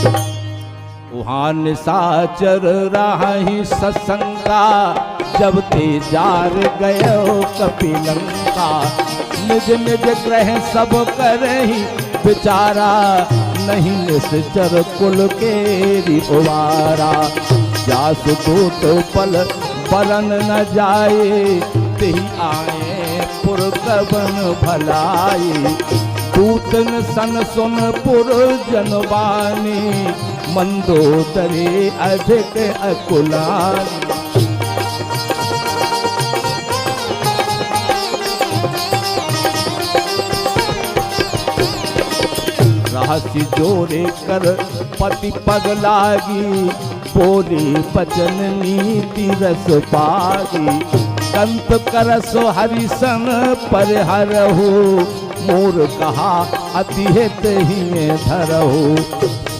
वहाँ निशाचर राही सत्संगा, जब ते जार गयो कपिलंका। निज निज ग्रह सब करही बिचारा, नहीं निश्चर कुल केरी उवारा। जासु दूत पल बरन न जाए, तेहि आए पुरकबन भलाई। दूतन सन सुन पुर जनवानी, मंदोदरी अधिक अकुलानी। रहस्य जोड़े कर पति पग लागी, बोली बचन नीति रस पागी। कंत करसो हरिसन परिहरहु, मोर कहा अति हित ही धरहु।